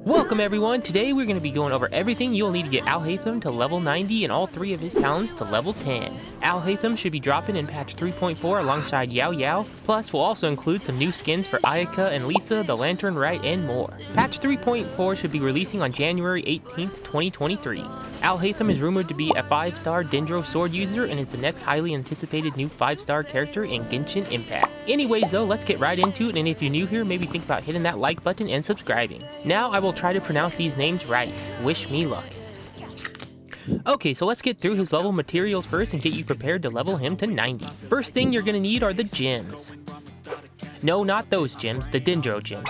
Welcome everyone, today we're going to be going over everything you'll need to get Alhaitham to level 90 and all 3 of his talents to level 10. Alhaitham should be dropping in patch 3.4 alongside YaoYao, plus will also include some new skins for Ayaka and Lisa, the Lantern Rite, and more. Patch 3.4 should be releasing on January 18th, 2023. Alhaitham is rumored to be a 5-star Dendro sword user and is the next highly anticipated new 5-star character in Genshin Impact. Anyways though, let's get right into it, and if you're new here, maybe think about hitting that like button and subscribing. Now I will try to pronounce these names right. Wish me luck. Okay, so let's get through his level materials first and get you prepared to level him to 90. First thing you're gonna need are the gems. No, not those gems, the Dendro gems.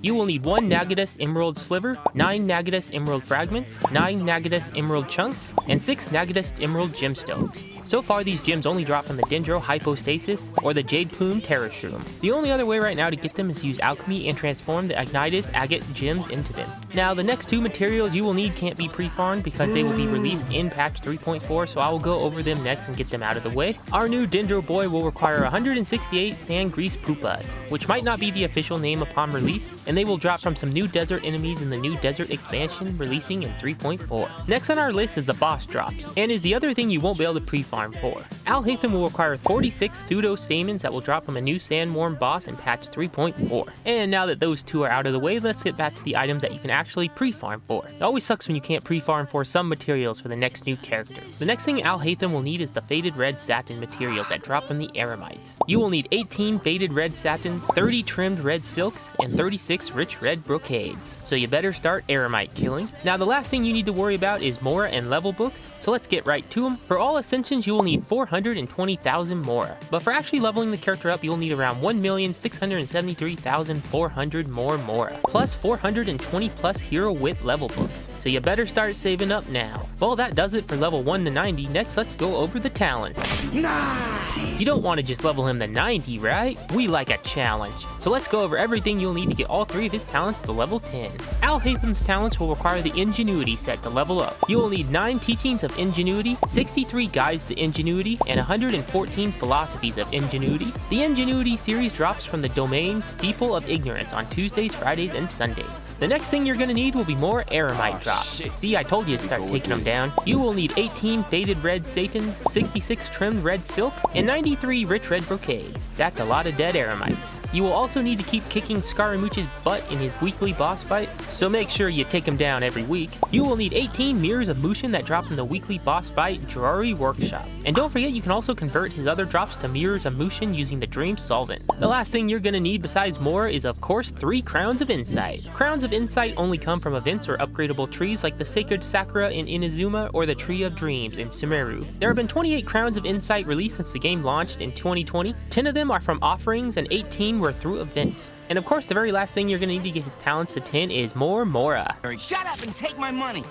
You will need 1 Nagadus Emerald Sliver, 9 Nagadus Emerald Fragments, 9 Nagadus Emerald Chunks, and 6 Nagadus Emerald Gemstones. So far, these gems only drop from the Dendro Hypostasis or the Jade Plume Terror Shroom. The only other way right now to get them is to use alchemy and transform the Ignitus Agate gems into them. Now, the next 2 materials you will need can't be pre-farmed because they will be released in patch 3.4, so I will go over them next and get them out of the way. Our new Dendro boy will require 168 Sand Grease Pupas, which might not be the official name upon release, and they will drop from some new desert enemies in the new desert expansion releasing in 3.4. Next on our list is the boss drops, and is the other thing you won't be able to pre-farm for. Alhaitham will require 46 pseudo stamens that will drop from a new Sandworm boss in patch 3.4. And now that those 2 are out of the way, let's get back to the items that you can actually pre-farm for. It always sucks when you can't pre-farm for some materials for the next new character. The next thing Alhaitham will need is the faded red satin materials that drop from the Eremites. You will need 18 faded red satins, 30 trimmed red silks, and 36 rich red brocades. So you better start Eremite killing. Now the last thing you need to worry about is Mora and level books, so let's get right to them. For all ascensions you will need 420,000 Mora, but for actually leveling the character up you'll need around 1,673,400 more Mora, plus 420 plus hero wit level books. So you better start saving up now. Well, that does it for level 1 to 90. Next, let's go over the talents. Nice! You don't want to just level him to 90, right? We like a challenge. So let's go over everything you'll need to get all 3 of his talents to level 10. Alhaitham's talents will require the Ingenuity set to level up. You will need 9 Teachings of Ingenuity, 63 Guides to Ingenuity, and 114 Philosophies of Ingenuity. The Ingenuity series drops from the domain Steeple of Ignorance on Tuesdays, Fridays, and Sundays. The next thing you're gonna need will be more Eremite drops. See, I told you to start taking them down. You will need 18 faded red satins, 66 trimmed red silk, and 93 rich red brocades. That's a lot of dead Eremites. You will also need to keep kicking Scaramouche's butt in his weekly boss fight, so make sure you take him down every week. You will need 18 Mirrors of Mushin that drop from the weekly boss fight Jirari Workshop. And don't forget you can also convert his other drops to Mirrors of Mushin using the Dream Solvent. The last thing you're gonna need besides more is of course 3 Crowns of Insight. Crowns of Insight only come from events or upgradable trees like the Sacred Sakura in Inazuma or the Tree of Dreams in Sumeru. There have been 28 Crowns of Insight released since the game launched in 2020. 10 of them are from offerings and 18 were through events. And of course the very last thing you're going to need to get his talents to 10 is more Mora. Shut up and take my money!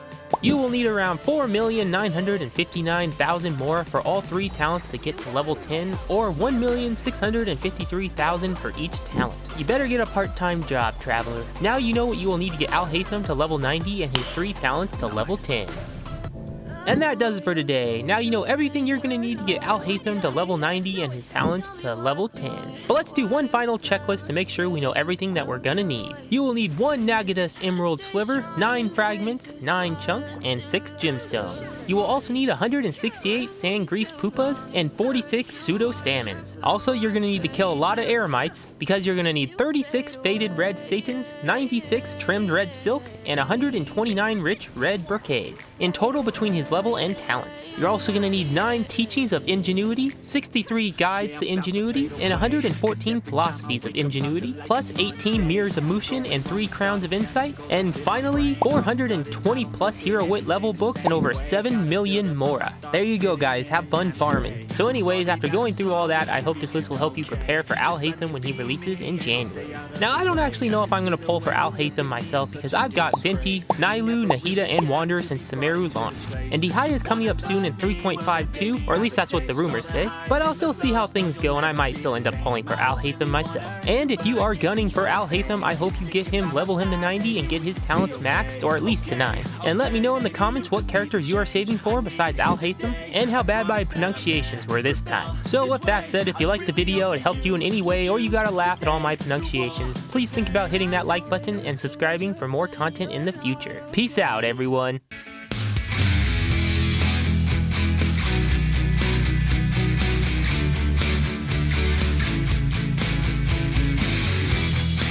You will need around 4,959,000 Mora for all 3 talents to get to level 10, or 1,653,000 for each talent. You better get a part-time job, traveler. Now you know what you will need to get Alhaitham to level 90 and his 3 talents to level 10. And that does it for today. Now you know everything you're going to need to get Alhaitham to level 90 and his talents to level 10. But let's do one final checklist to make sure we know everything that we're going to need. You will need 1 Nagadus Emerald Sliver, 9 Fragments, 9 Chunks, and 6 Gemstones. You will also need 168 Sand Grease Pupas and 46 Pseudo Stamens. Also, you're going to need to kill a lot of Eremites because you're going to need 36 Faded Red Satins, 96 Trimmed Red Silk, and 129 Rich Red Brocades. In total between his level and talents. You're also going to need 9 Teachings of Ingenuity, 63 Guides to Ingenuity, and 114 Philosophies of Ingenuity, plus 18 Mirrors of Mushin and 3 Crowns of Insight, and finally 420 plus Hero Wit level books and over 7 million Mora. There you go guys, have fun farming. So anyways, after going through all that, I hope this list will help you prepare for Alhaitham when he releases in January. Now I don't actually know if I'm going to pull for Alhaitham myself because I've got Venti, Nailu, Nahida, and Wanderer since Sumeru launched. And Dihaya is coming up soon in 3.52, or at least that's what the rumors say, but I'll still see how things go and I might still end up pulling for Alhaitham myself. And if you are gunning for Alhaitham, I hope you get him, level him to 90, and get his talents maxed, or at least to 9. And let me know in the comments what characters you are saving for besides Alhaitham, and how bad my pronunciations were this time. So with that said, if you liked the video, it helped you in any way, or you got a laugh at all my pronunciations, please think about hitting that like button and subscribing for more content in the future. Peace out, everyone.